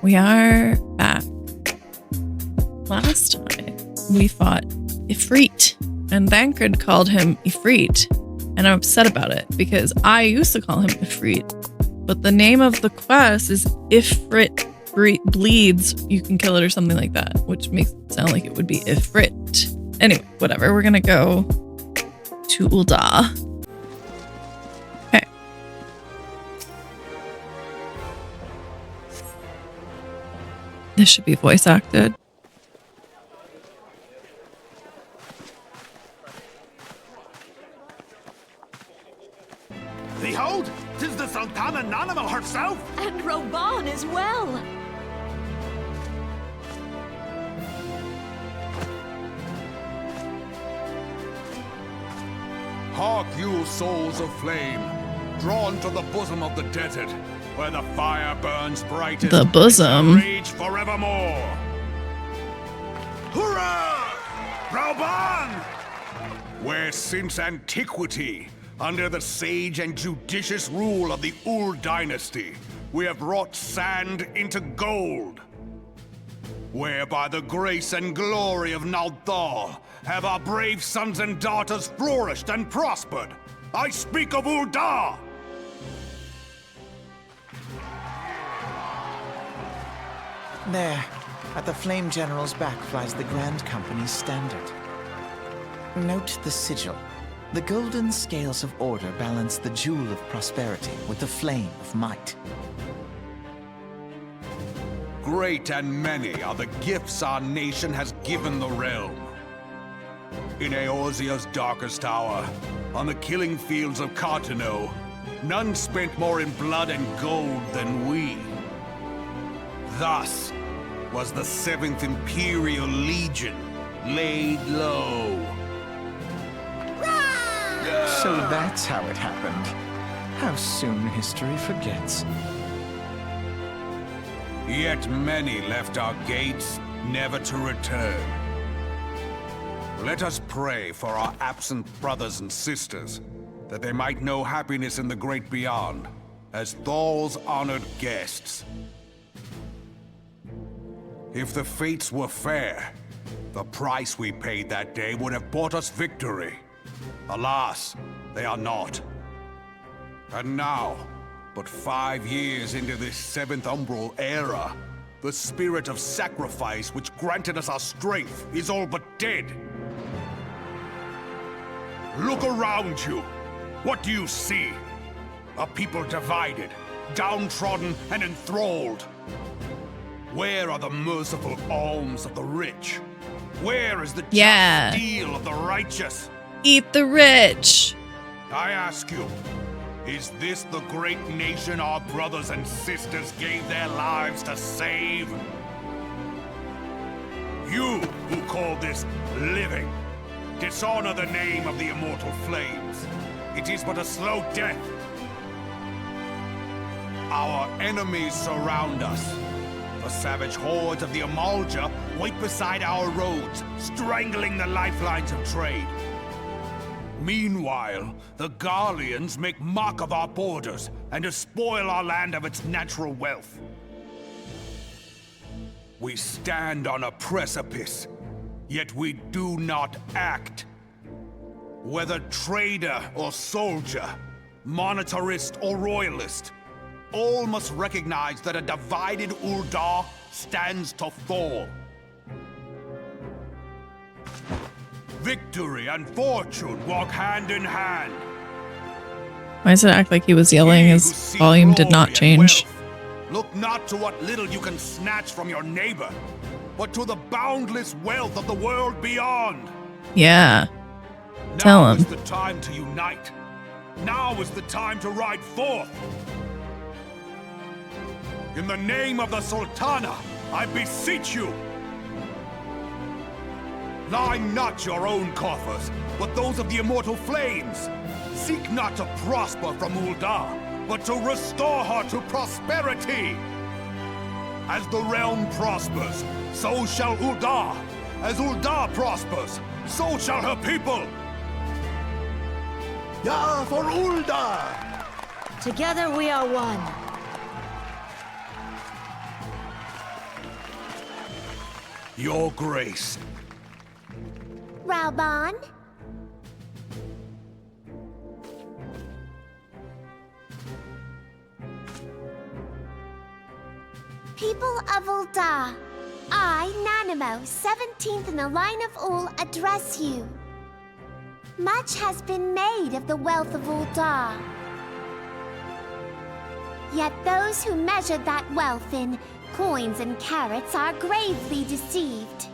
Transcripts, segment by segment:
we are back. Last time we fought Ifrit, and Bankard called him Ifrit, and I'm upset about it because I used to call him Ifrit, but the name of the quest is Ifrit bleeds, you can kill it or something like that, which makes it sound like it would be Ifrit. Anyway, whatever, we're gonna go to ul'dah. Okay. This should be voice acted. Behold, 'tis the Sultana Nanamo herself! And Raubahn as well! Hark you, souls of flame, drawn to the bosom of the desert, where the fire burns brightest. The bosom. Rage forevermore. Hurrah! Raubahn! Where since antiquity, under the sage and judicious rule of the dynasty, we have wrought sand into gold. Where by the grace and glory of ul'dah have our brave sons and daughters flourished and prospered. I speak of ul'dah! There, at the Flame General's back flies the Grand Company's standard. Note the sigil. The golden scales of order balance the jewel of prosperity with the flame of might. Great and many are the gifts our nation has given the realm. In Eorzea's darkest hour, on the killing fields of Cartano, none spent more in blood and gold than we. Thus was the 7th Imperial Legion laid low. So that's how it happened. How soon history forgets. Yet many left our gates, never to return. Let us pray for our absent brothers and sisters, that they might know happiness in the great beyond, as Thal's honored guests. If the fates were fair, the price we paid that day would have bought us victory. Alas, they are not. And now, but 5 years into this 7th Umbral era, the spirit of sacrifice which granted us our strength is all but dead. Look around you. What do you see? A people divided, downtrodden and enthralled. Where are the merciful alms of the rich? Where is the just steel of the righteous? Eat the rich. I ask you, is this the great nation our brothers and sisters gave their lives to save? You who call this living, dishonor the name of the immortal flames. It is but a slow death. Our enemies surround us. The savage hordes of the ul'dah wait beside our roads, strangling the lifelines of trade. Meanwhile, the Garleans make mock of our borders and despoil our land of its natural wealth. We stand on a precipice, yet we do not act. Whether trader or soldier, monetarist or royalist, all must recognize that a divided ul'dah stands to fall. Victory and fortune walk hand in hand. Why does it act like he was yelling? His volume did not change. Look not to what little you can snatch from your neighbor, but to the boundless wealth of the world beyond. Yeah. Tell him. Now is the time to unite. Now is the time to ride forth. In the name of the Sultana, I beseech you. Line not your own coffers, but those of the immortal flames. Seek not to prosper from ul'dah, but to restore her to prosperity. As the realm prospers, so shall ul'dah. As ul'dah prospers, so shall her people. Ja, for ul'dah! Together we are one. Your Grace. Raubahn? People of ul'dah, I, Nanamo, 17th in the line of Ul, address you. Much has been made of the wealth of ul'dah. Yet those who measure that wealth in coins and carats are gravely deceived.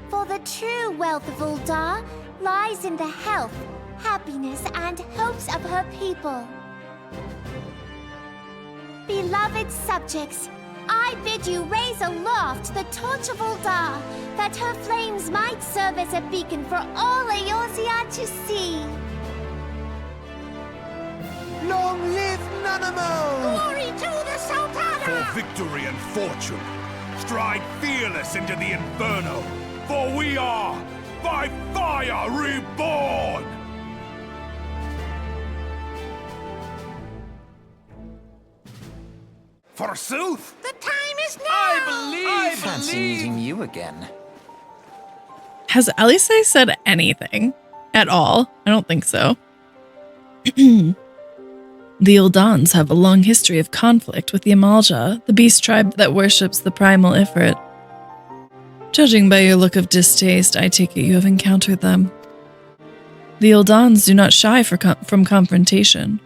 For the true wealth of ul'dah lies in the health, happiness, and hopes of her people. Beloved subjects, I bid you raise aloft the torch of ul'dah, that her flames might serve as a beacon for all Eorzea to see. Long live Nanamo! Glory to the Sultana! For victory and fortune, stride fearless into the inferno, for we are, by fire, reborn! Forsooth! The time is now! I fancy meeting you again. Has Alice said anything at all? I don't think so. The Uldahns have a long history of conflict with the ul'dah, the beast tribe that worships the primal ifrit. Judging by your look of distaste, I take it you have encountered them. The Uldahns do not shy from confrontation.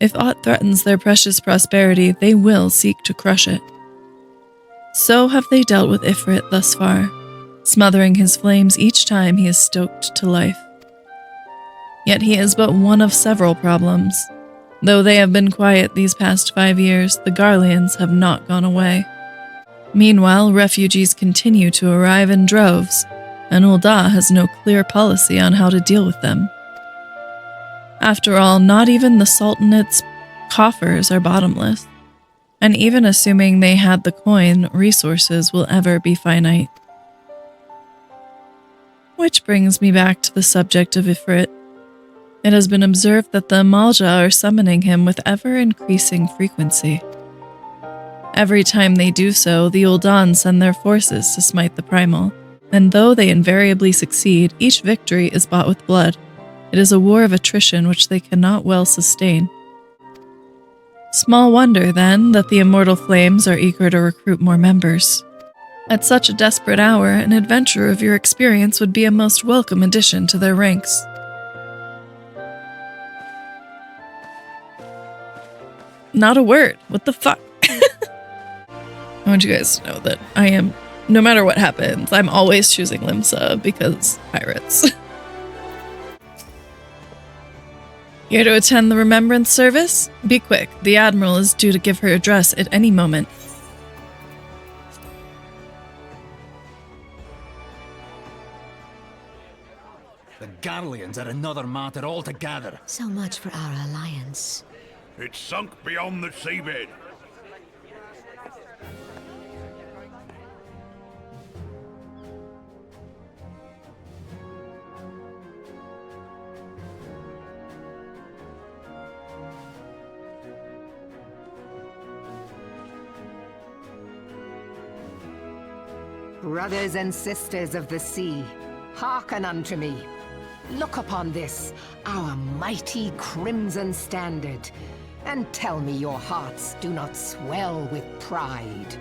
If aught threatens their precious prosperity, they will seek to crush it. So have they dealt with Ifrit thus far, smothering his flames each time he is stoked to life. Yet he is but one of several problems. Though they have been quiet these past 5 years, the Garleans have not gone away. Meanwhile, refugees continue to arrive in droves, and ul'dah has no clear policy on how to deal with them. After all, not even the Sultanate's coffers are bottomless, and even assuming they had the coin, resources will ever be finite. Which brings me back to the subject of Ifrit. It has been observed that the ul'dah are summoning him with ever-increasing frequency. Every time they do so, the Uldahns send their forces to smite the primal, and though they invariably succeed, each victory is bought with blood. It is a war of attrition which they cannot well sustain. Small wonder, then, that the immortal flames are eager to recruit more members. At such a desperate hour, an adventurer of your experience would be a most welcome addition to their ranks. Not a word. What the fuck? I want you guys to know that I am, no matter what happens, I'm always choosing limsa because pirates. Here to attend the remembrance service? Be quick. The Admiral is due to give her address at any moment. The Garleans are another matter altogether. So much for our alliance. It's sunk beyond the seabed. Brothers and sisters of the sea, hearken unto me. Look upon this, our mighty crimson standard, and tell me your hearts do not swell with pride.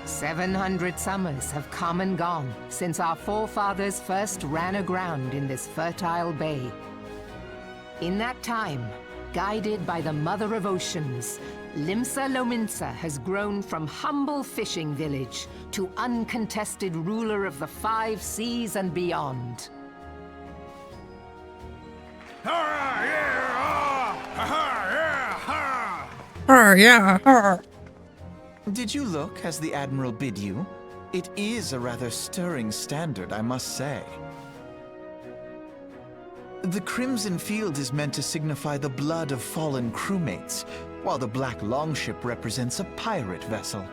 "700 summers have come and gone since our forefathers first ran aground in this fertile bay. In that time, guided by the Mother of Oceans, limsa has grown from humble fishing village to uncontested ruler of the 5 seas and beyond. Did you look as the Admiral bid you? It is a rather stirring standard, I must say. The crimson field is meant to signify the blood of fallen crewmates, while the black longship represents a pirate vessel.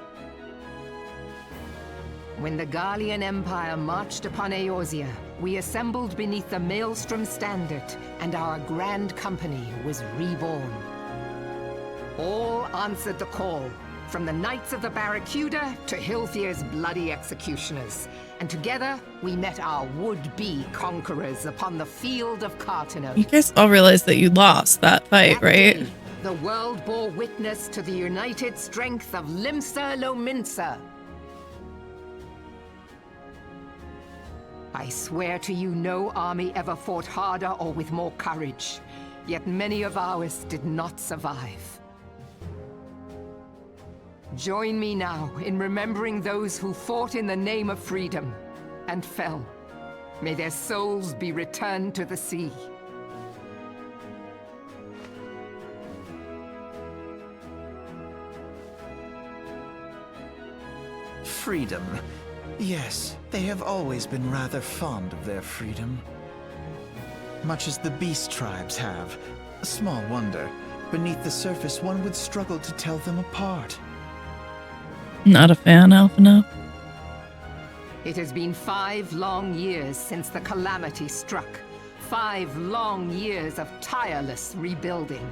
When the Garlean Empire marched upon Eorzea, we assembled beneath the Maelstrom standard, and our grand company was reborn. All answered the call, from the Knights of the Barracuda to Hilthier's bloody executioners. And together, we met our would-be conquerors upon the field of Cartano. You guys all realize that you lost that fight, That right? day, the world bore witness to the united strength of limsa. I swear to you, no army ever fought harder or with more courage. Yet many of ours did not survive. Join me now in remembering those who fought in the name of freedom and fell. May their souls be returned to the sea. Freedom. Yes, they have always been rather fond of their freedom. Much as the beast tribes have. Small wonder. Beneath the surface, one would struggle to tell them apart. Not a fan, Alphina. It has been 5 long years since the calamity struck. 5 long years of tireless rebuilding.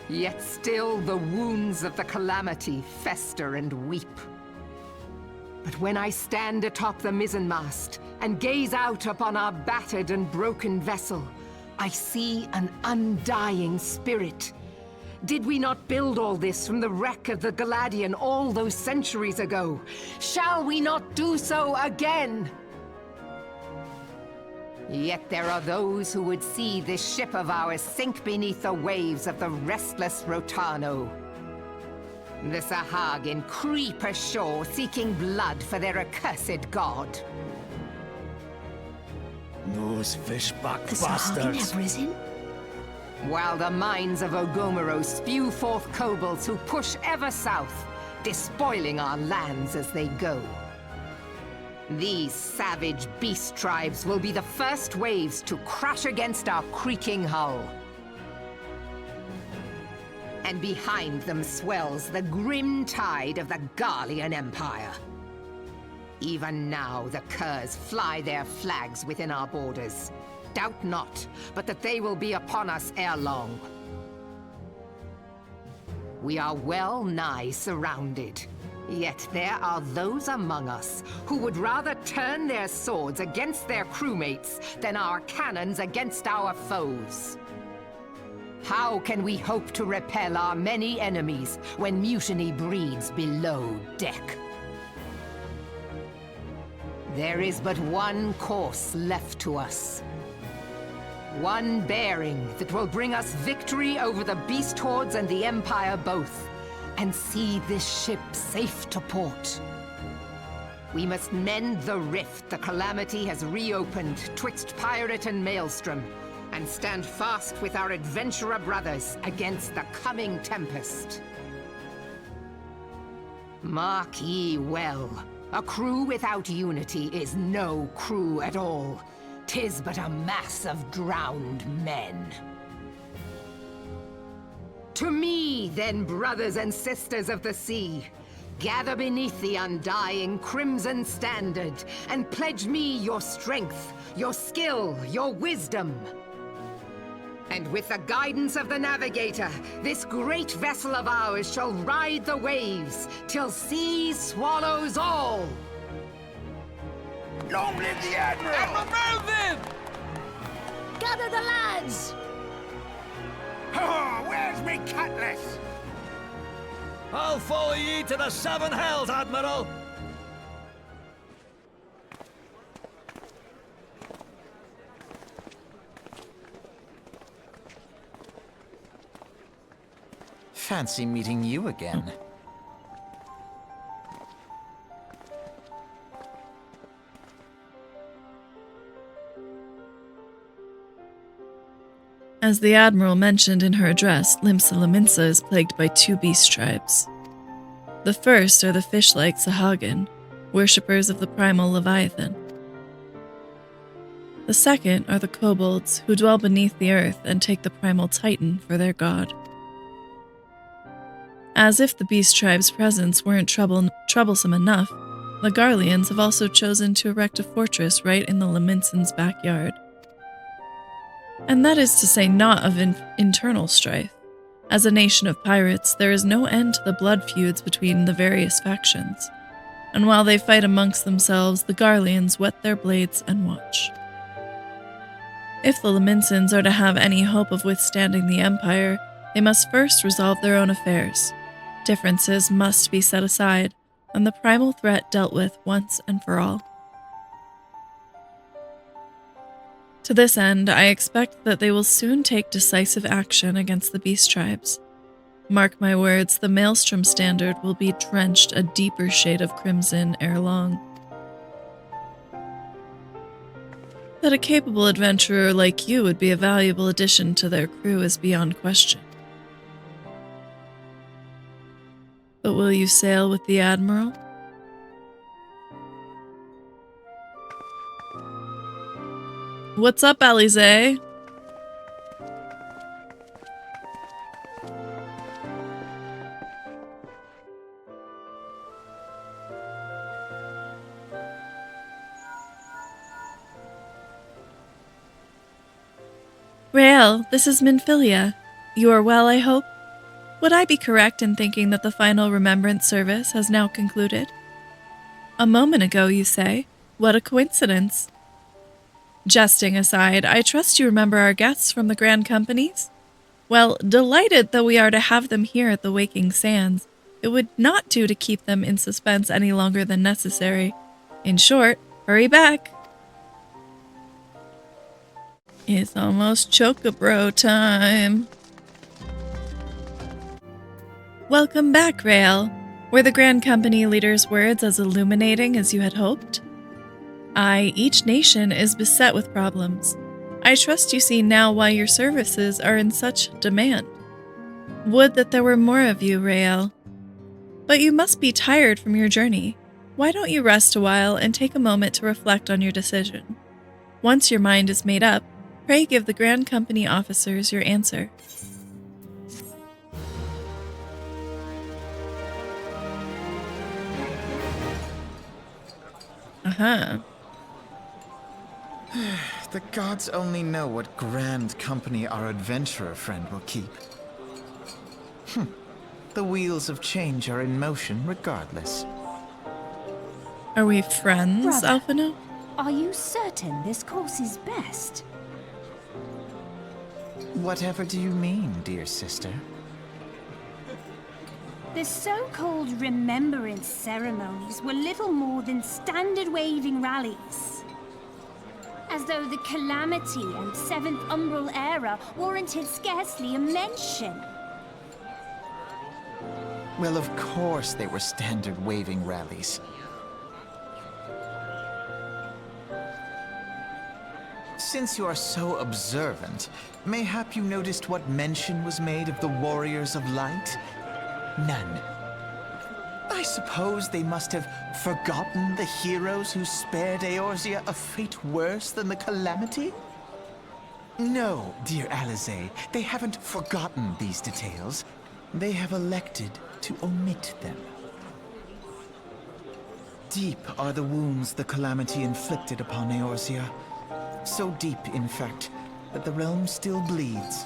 Yet still the wounds of the calamity fester and weep. But when I stand atop the mizzenmast and gaze out upon our battered and broken vessel, I see an undying spirit. Did we not build all this from the wreck of the Galadian all those centuries ago? Shall we not do so again? Yet there are those who would see this ship of ours sink beneath the waves of the restless Rotano. The Sahagin creep ashore seeking blood for their accursed god. Those fishback The Sahagin bastards. have risen? While the mines of Ogomero spew forth kobolds who push ever south, despoiling our lands as they go. These savage beast tribes will be the first waves to crash against our creaking hull. And behind them swells the grim tide of the Garlean Empire. Even now, the curs fly their flags within our borders. Doubt not, but that they will be upon us ere long. We are well nigh surrounded. Yet there are those among us who would rather turn their swords against their crewmates than our cannons against our foes. How can we hope to repel our many enemies when mutiny breeds below deck? There is but one course left to us. One bearing that will bring us victory over the beast hordes and the Empire both, and see this ship safe to port. We must mend the rift the calamity has reopened twixt pirate and maelstrom, and stand fast with our adventurer brothers against the coming tempest. Mark ye well, a crew without unity is no crew at all. 'Tis but a mass of drowned men. To me, then, brothers and sisters of the sea, gather beneath the undying crimson standard, and pledge me your strength, your skill, your wisdom. And with the guidance of the navigator, this great vessel of ours shall ride the waves till sea swallows all. Long live the Admiral! Merlwyb! Gather the lads! Oh, where's me cutlass? I'll follow ye to the 7 hells, Admiral! Fancy meeting you again. As the Admiral mentioned in her address, limsa is plagued by 2 beast tribes. The first are the fish-like Sahagin, worshippers of the primal Leviathan. The second are the kobolds, who dwell beneath the earth and take the primal Titan for their god. As if the beast tribe's presence weren't troublesome enough, the Garleans have also chosen to erect a fortress right in the Laminson's backyard. And that is to say not of internal strife, As a nation of pirates, there is no end to the blood feuds between the various factions, and while they fight amongst themselves, the Garleans whet their blades and watch. If the Liminsans are to have any hope of withstanding the Empire, they must first resolve their own affairs. Differences must be set aside, and the primal threat dealt with once and for all. To this end, I expect that they will soon take decisive action against the beast tribes. Mark my words, the Maelstrom Standard will be drenched a deeper shade of crimson ere long. That a capable adventurer like you would be a valuable addition to their crew is beyond question. But will you sail with the Admiral? What's up, Alize? Rael, this is Minfilia. You are well, I hope? Would I be correct in thinking that the final remembrance service has now concluded? A moment ago, you say? What a coincidence. Jesting aside, I trust you remember our guests from the Grand Companies? Well, delighted that we are to have them here at the Waking Sands, it would not do to keep them in suspense any longer than necessary. In short, hurry back. It's almost Chocobro time. Welcome back, Rael. Were the Grand Company leader's words as illuminating as you had hoped? Aye, each nation is beset with problems. I trust you see now why your services are in such demand. Would that there were more of you, Rael. But you must be tired from your journey. Why don't you rest a while and take a moment to reflect on your decision? Once your mind is made up, pray give the Grand Company officers your answer. Uh-huh. The gods only know what Grand Company our adventurer friend will keep. The wheels of change are in motion regardless. Are we friends, Brother. Alphino? Are you certain this course is best? Whatever do you mean, dear sister? The so-called remembrance ceremonies were little more than standard waving rallies. As though the Calamity and Seventh Umbral Era warranted scarcely a mention. Well, of course they were standard waving rallies. Since you are so observant, mayhap you noticed what mention was made of the Warriors of Light? None. I suppose they must have forgotten the heroes who spared Eorzea a fate worse than the Calamity? No, dear Alize, they haven't forgotten these details. They have elected to omit them. Deep are the wounds the Calamity inflicted upon Eorzea. So deep, in fact, that the realm still bleeds.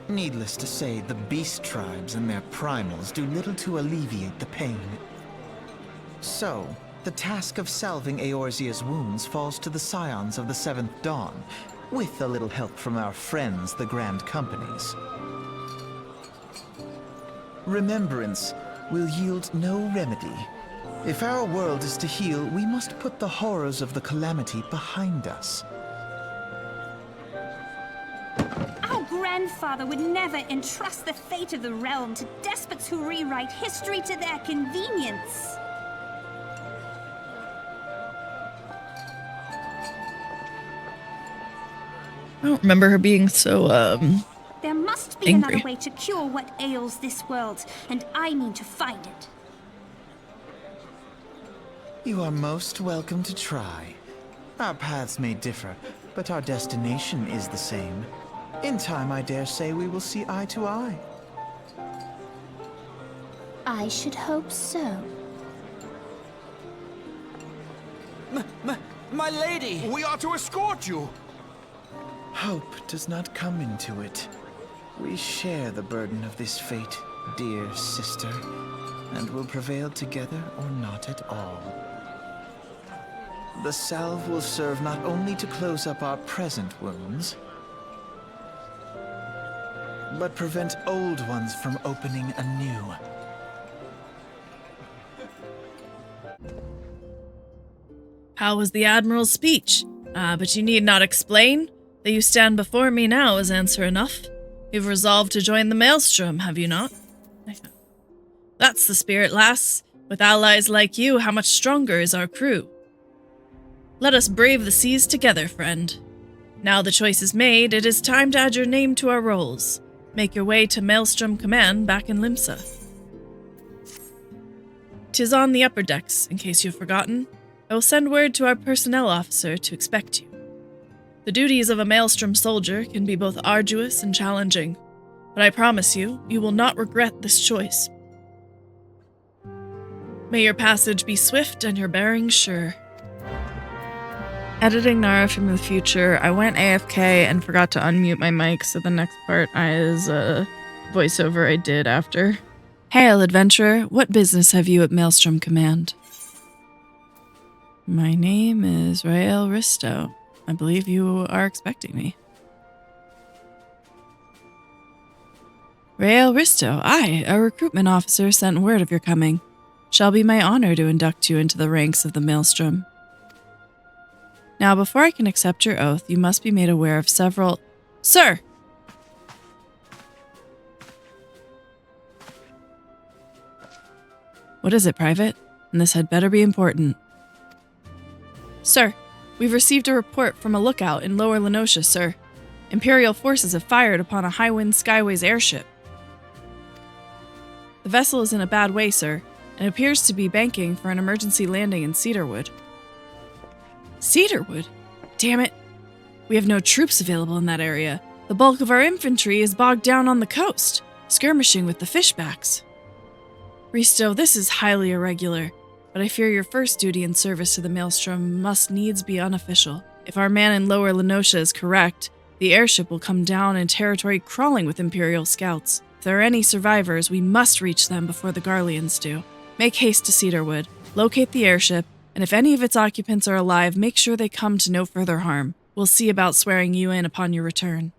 Needless to say, the beast tribes and their primals do little to alleviate the pain. So, the task of salving Eorzea's wounds falls to the scions of the Seventh Dawn, with a little help from our friends, the Grand Companies. Remembrance will yield no remedy. If our world is to heal, we must put the horrors of the Calamity behind us. Our grandfather would never entrust the fate of the realm to despots who rewrite history to their convenience. I don't remember her being so, There must be angry. another way to cure what ails this world, and I mean to find it. You are most welcome to try. Our paths may differ, but our destination is the same. In time, I dare say we will see eye to eye. I should hope so. My lady! We are to escort you! Hope does not come into it. We share the burden of this fate, dear sister, and will prevail together or not at all. The salve will serve not only to close up our present wounds, but prevent old ones from opening anew. How was the Admiral's speech? But you need not explain. That you stand before me now is answer enough. You've resolved to join the Maelstrom, have you not? That's the spirit, lass. With allies like you, how much stronger is our crew? Let us brave the seas together, friend. Now the choice is made, it is time to add your name to our rolls. Make your way to Maelstrom Command back in Limsa. 'Tis on the upper decks, in case you've forgotten. I will send word to our personnel officer to expect you. The duties of a Maelstrom soldier can be both arduous and challenging, but I promise you, you will not regret this choice. May your passage be swift and your bearings sure. Editing Nara from the future, I went AFK and forgot to unmute my mic, so the next part is a voiceover I did after. Hail, adventurer. What business have you at Maelstrom Command? My name is Rael Risto. I believe you are expecting me. Rael Risto, I, a recruitment officer, sent word of your coming. Shall be my honor to induct you into the ranks of the Maelstrom. Now, before I can accept your oath, you must be made aware of several... Sir! What is it, Private? And this had better be important. Sir, we've received a report from a lookout in Lower Lenosha, sir. Imperial forces have fired upon a Highwind Skyways airship. The vessel is in a bad way, sir, and appears to be banking for an emergency landing in Cedarwood. Cedarwood? Damn it. We have no troops available in that area. The bulk of our infantry is bogged down on the coast, skirmishing with the fishbacks. Risto, this is highly irregular, but I fear your first duty in service to the Maelstrom must needs be unofficial. If our man in Lower Lenosha is correct, the airship will come down in territory crawling with Imperial scouts. If there are any survivors, we must reach them before the Garleans do. Make haste to Cedarwood, locate the airship, and if any of its occupants are alive, make sure they come to no further harm. We'll see about swearing you in upon your return.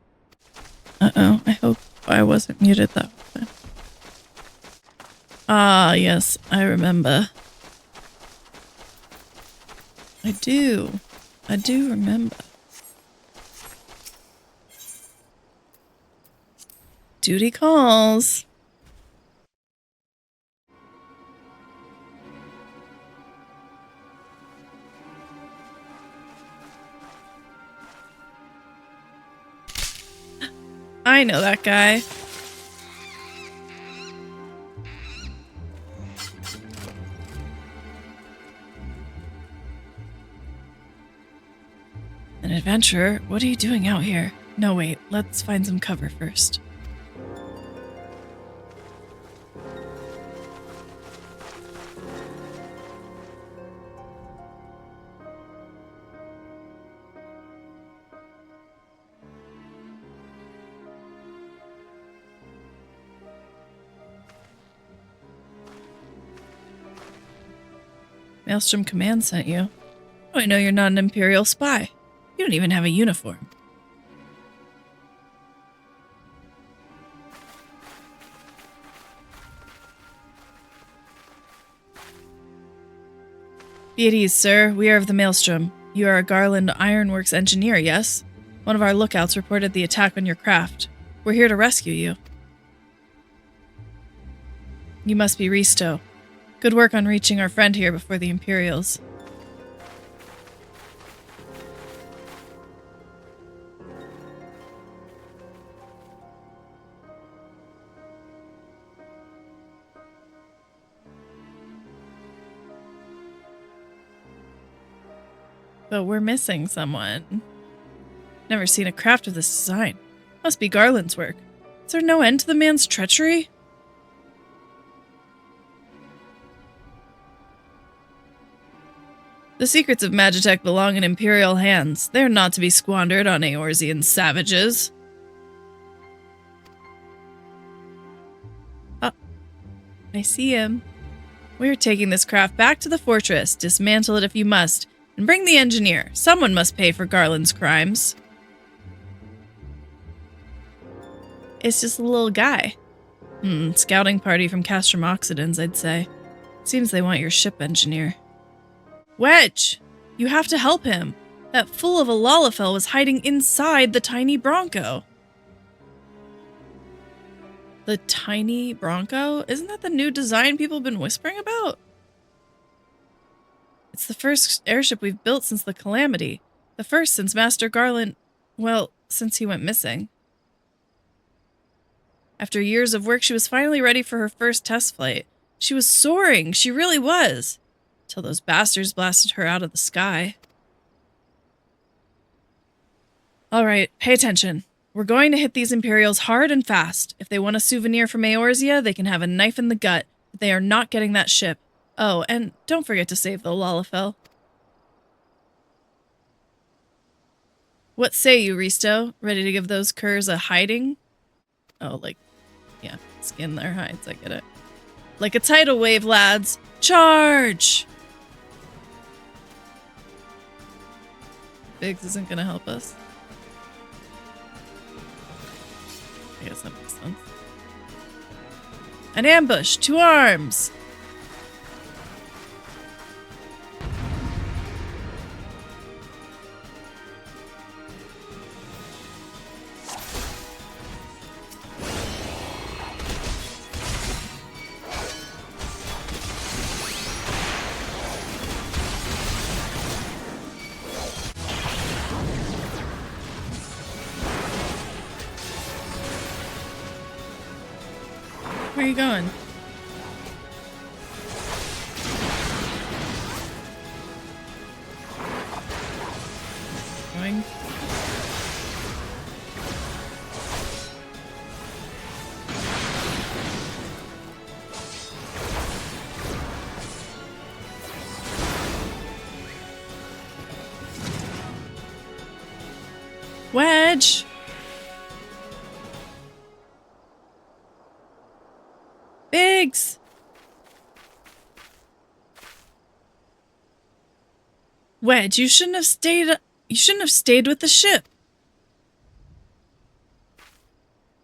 Uh-oh, I hope I wasn't muted that time. Ah, yes, I remember. I do remember. Duty calls. I know that guy. An adventurer? What are you doing out here? No, wait. Let's find some cover first. Maelstrom Command sent you. Oh, I know you're not an Imperial spy. You don't even have a uniform. Be at ease, sir. We are of the Maelstrom. You are a Garland Ironworks engineer, yes? One of our lookouts reported the attack on your craft. We're here to rescue you. You must be Risto. Good work on reaching our friend here before the Imperials. But we're missing someone. Never seen a craft of this design. Must be Garland's work. Is there no end to the man's treachery? The secrets of Magitech belong in Imperial hands. They're not to be squandered on Eorzean savages. I see him. We're taking this craft back to the fortress. Dismantle it if you must. And bring the engineer. Someone must pay for Garland's crimes. It's just a little guy. Scouting party from Castrum Oxidans, I'd say. Seems they want your ship engineer. Wedge! You have to help him. That fool of a Lalafell was hiding inside the tiny Bronco. The tiny Bronco? Isn't that the new design people have been whispering about? It's the first airship we've built since the Calamity. The first since Master Garland... well, since he went missing. After years of work, she was finally ready for her first test flight. She was soaring, she really was. Till those bastards blasted her out of the sky. Alright, pay attention. We're going to hit these Imperials hard and fast. If they want a souvenir from Eorzea, they can have a knife in the gut. But they are not getting that ship. Oh, and don't forget to save the Lalafell. What say you, Risto? Ready to give those curs a hiding? Oh, like, yeah, skin their hides, I get it. Like a tidal wave, lads. Charge! Biggs isn't gonna help us. I guess that makes sense. An ambush! To arms! Where are you going? Going? Wedge! Biggs! Wedge, you shouldn't have stayed with the ship.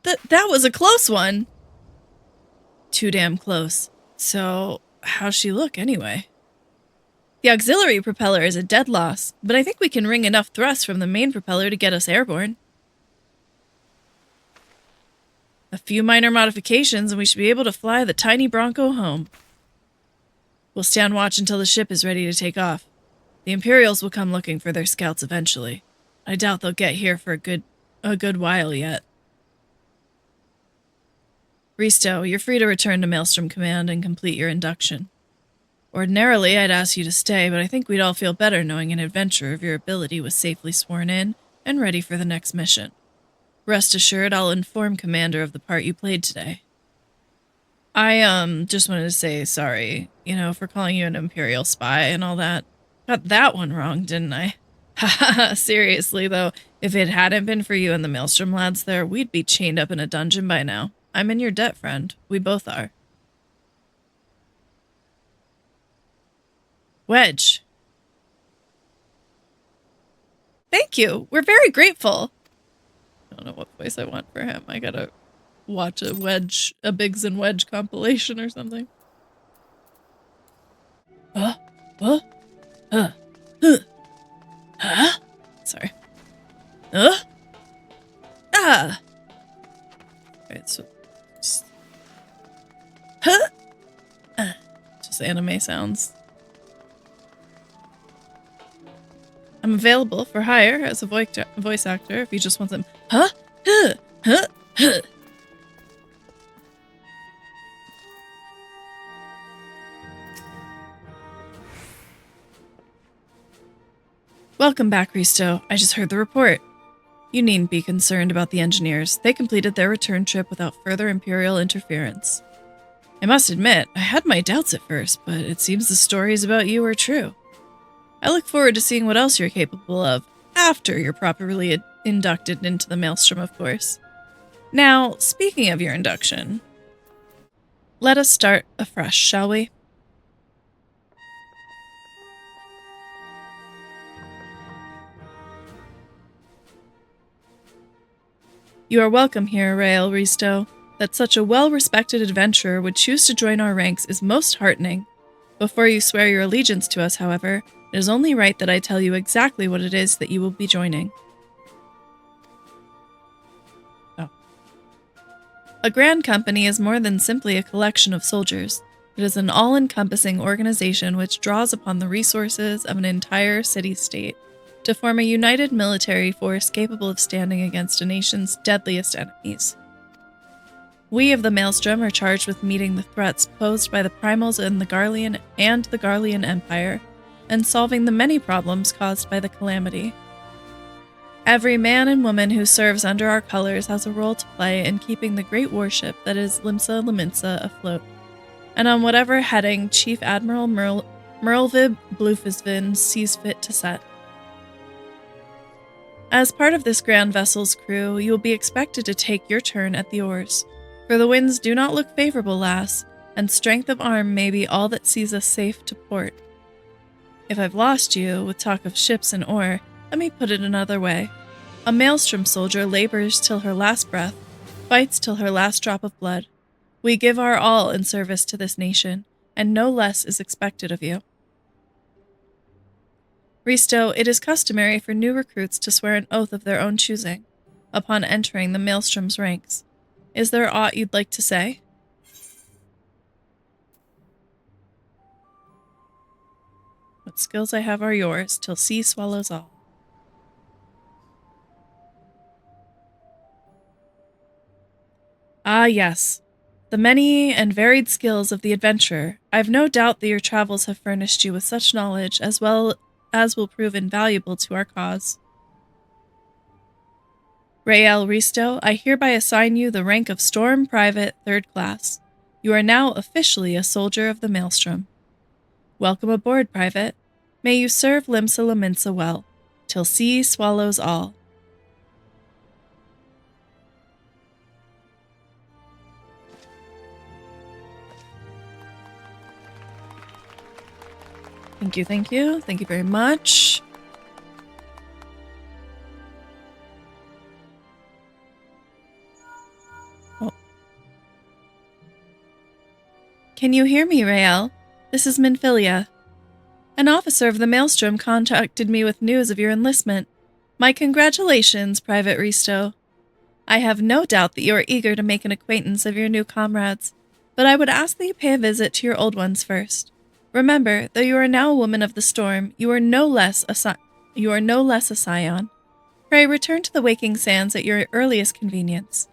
That was a close one. Too damn close. So, how's she look anyway? The auxiliary propeller is a dead loss, but I think we can wring enough thrust from the main propeller to get us airborne. A few minor modifications and we should be able to fly the tiny Bronco home. We'll stand watch until the ship is ready to take off. The Imperials will come looking for their scouts eventually. I doubt they'll get here for a good while yet. Risto, you're free to return to Maelstrom Command and complete your induction. Ordinarily, I'd ask you to stay, but I think we'd all feel better knowing an adventurer of your ability was safely sworn in and ready for the next mission. Rest assured, I'll inform Commander of the part you played today. I, just wanted to say sorry, for calling you an Imperial spy and all that. Got that one wrong, didn't I? Haha, seriously, though, if it hadn't been for you and the Maelstrom lads there, we'd be chained up in a dungeon by now. I'm in your debt, friend. We both are. Wedge. Thank you. We're very grateful. I don't know what voice I want for him. I gotta watch a Biggs and Wedge compilation or something. Sorry. Alright, so just anime sounds. I'm available for hire as a voice actor if you just want them. Welcome back, Risto. I just heard the report. You needn't be concerned about the engineers. They completed their return trip without further Imperial interference. I must admit, I had my doubts at first, but it seems the stories about you are true. I look forward to seeing what else you're capable of, after you're properly inducted into the Maelstrom, of course. Now, speaking of your induction, Let us start afresh, shall we? You are welcome here, Rael, Risto. That such a well-respected adventurer would choose to join our ranks is most heartening. Before you swear your allegiance to us, however, it is only right that I tell you exactly what it is that you will be joining. A grand company is more than simply a collection of soldiers. It is an all-encompassing organization which draws upon the resources of an entire city-state to form a united military force capable of standing against a nation's deadliest enemies. We of the Maelstrom are charged with meeting the threats posed by the primals in the Garlean Empire, and solving the many problems caused by the calamity. Every man and woman who serves under our colors has a role to play in keeping the great warship that is limsa afloat, and on whatever heading Chief Admiral merlwyb Blufisvin sees fit to set. As part of this grand vessel's crew, you will be expected to take your turn at the oars, for the winds do not look favorable, lass, and strength of arm may be all that sees us safe to port. If I've lost you with talk of ships and oar, let me put it another way. A Maelstrom soldier labors till her last breath, fights till her last drop of blood. We give our all in service to this nation, and no less is expected of you. Risto, it is customary for new recruits to swear an oath of their own choosing, upon entering the Maelstrom's ranks. Is there aught you'd like to say? What skills I have are yours, till sea swallows all. Ah, yes. The many and varied skills of the adventurer. I've no doubt that your travels have furnished you with such knowledge as well as will prove invaluable to our cause. Rael Risto, I hereby assign you the rank of Storm Private 3rd Class. You are now officially a soldier of the Maelstrom. Welcome aboard, Private. May you serve limsa well, till sea swallows all. Thank you, thank you. Thank you very much. Oh. Can you hear me, Rael? This is Minfilia. An officer of the Maelstrom contacted me with news of your enlistment. My congratulations, Private Risto. I have no doubt that you are eager to make an acquaintance of your new comrades, but I would ask that you pay a visit to your old ones first. Remember, though you are now a woman of the storm, you are no less a scion. Pray return to the waking sands at your earliest convenience.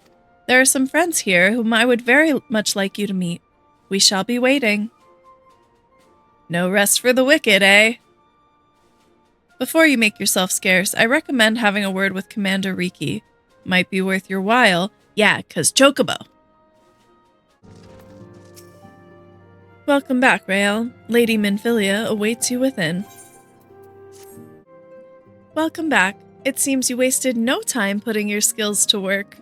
There are some friends here whom I would very much like you to meet. We shall be waiting. No rest for the wicked, eh? Before you make yourself scarce, I recommend having a word with Commander Riki. Might be worth your while. Yeah, 'cause Chocobo. Welcome back, Rael. Lady Minfilia awaits you within. Welcome back. It seems you wasted no time putting your skills to work.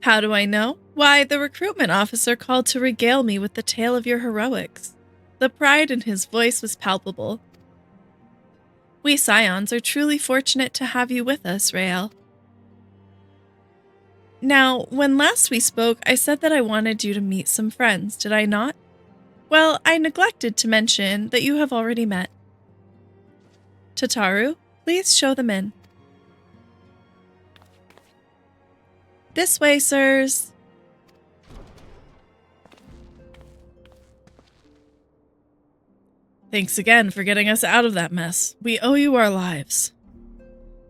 How do I know? Why, the recruitment officer called to regale me with the tale of your heroics. The pride in his voice was palpable. We scions are truly fortunate to have you with us, Rael. Now, when last we spoke, I said that I wanted you to meet some friends, did I not? Well, I neglected to mention that you have already met. Tataru, please show them in. This way, sirs. Thanks again for getting us out of that mess. We owe you our lives.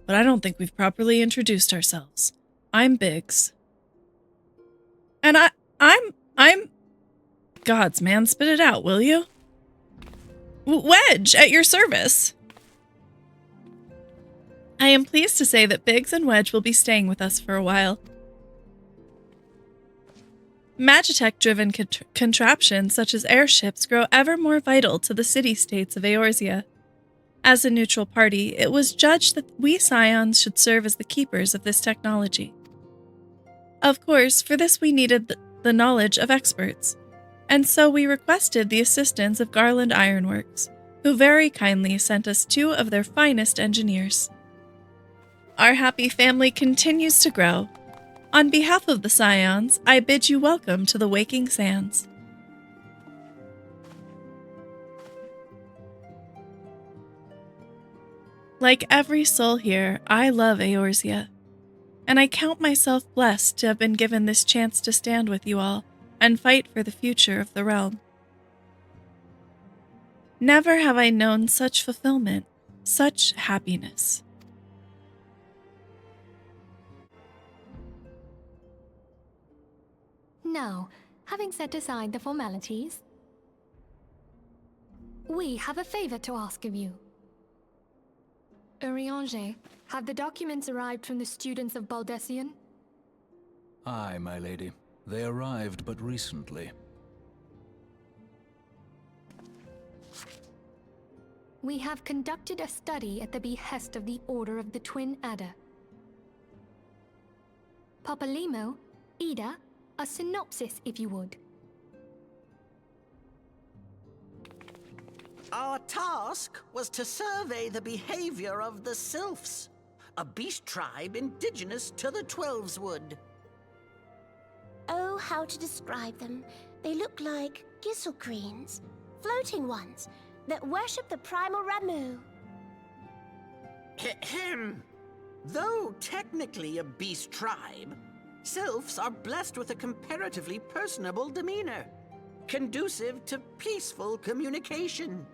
But I don't think we've properly introduced ourselves. I'm Biggs. And I'm... Gods, man, spit it out, will you? Wedge, at your service. I am pleased to say that Biggs and Wedge will be staying with us for a while. Magitech-driven contraptions such as airships grow ever more vital to the city-states of Eorzea. As a neutral party, it was judged that we scions should serve as the keepers of this technology. Of course, for this we needed the knowledge of experts, and so we requested the assistance of Garland Ironworks, who very kindly sent us 2 of their finest engineers. Our happy family continues to grow. On behalf of the Scions, I bid you welcome to the Waking Sands. Like every soul here, I love Eorzea, and I count myself blessed to have been given this chance to stand with you all and fight for the future of the realm. Never have I known such fulfillment, such happiness. Now, having set aside the formalities, we have a favor to ask of you. Urianger, have the documents arrived from the students of Baldessian? Aye, my lady. They arrived but recently. We have conducted a study at the behest of the Order of the Twin Adder. Papalimo, Ida, a synopsis if you would. Our task was to survey the behavior of the Sylphs, a beast tribe indigenous to the Twelveswood. Oh, how to describe them. They look like gisselcreens, floating ones, that worship the primal Ramu. Ahem. Though technically a beast tribe, Sylphs are blessed with a comparatively personable demeanor, conducive to peaceful communication.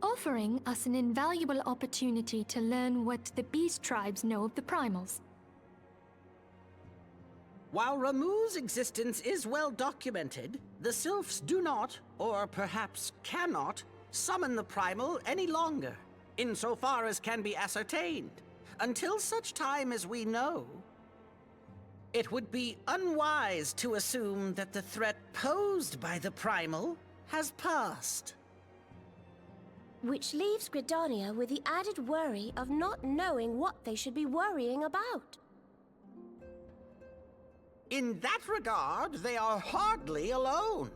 Offering us an invaluable opportunity to learn what the beast tribes know of the primals. While Ramu's existence is well documented, the Sylphs do not, or perhaps cannot, summon the primal any longer, insofar as can be ascertained, until such time as we know. It would be unwise to assume that the threat posed by the primal has passed. Which leaves Gridania with the added worry of not knowing what they should be worrying about. In that regard, they are hardly alone.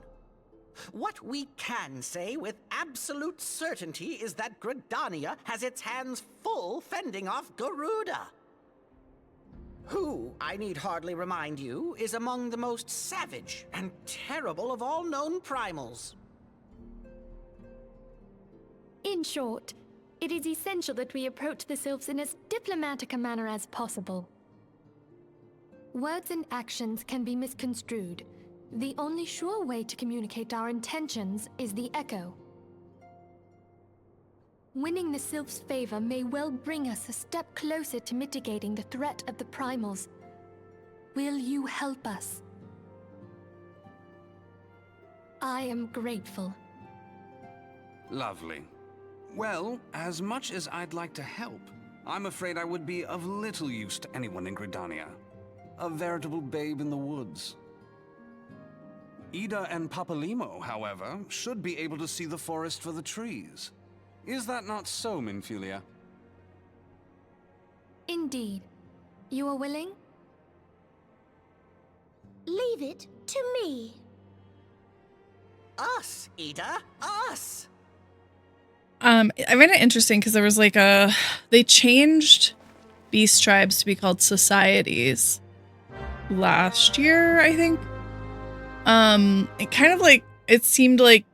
What we can say with absolute certainty is that Gridania has its hands full fending off Garuda, who, I need hardly remind you, is among the most savage and terrible of all known primals. In short, it is essential that we approach the Sylphs in as diplomatic a manner as possible. Words and actions can be misconstrued. The only sure way to communicate our intentions is the echo. Winning the Sylphs' favor may well bring us a step closer to mitigating the threat of the primals. Will you help us? I am grateful. Lovely. Well, as much as I'd like to help, I'm afraid I would be of little use to anyone in Gridania. A veritable babe in the woods. Ida and Papalimo, however, should be able to see the forest for the trees. Is that not so, Minfilia? Indeed. You are willing? Leave it to me. Us, Ida, us! I find it interesting because there was like they changed beast tribes to be called societies last year, I think. It kind of like, it seemed like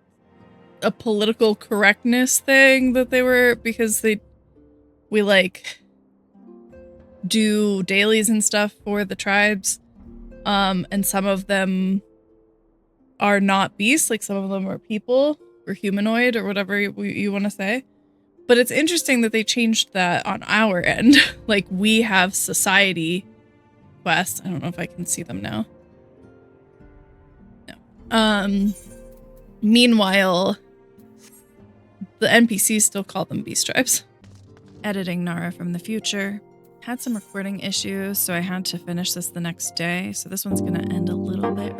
a political correctness thing that they were, because we like do dailies and stuff for the tribes. And some of them are not beasts, like some of them are people or humanoid or whatever you want to say. But it's interesting that they changed that on our end. Like, we have society quests. I don't know if I can see them now. No. Meanwhile, the NPCs still call them beast tribes. Editing Nara from the future. Had some recording issues, so I had to finish this the next day. So this one's gonna end a little bit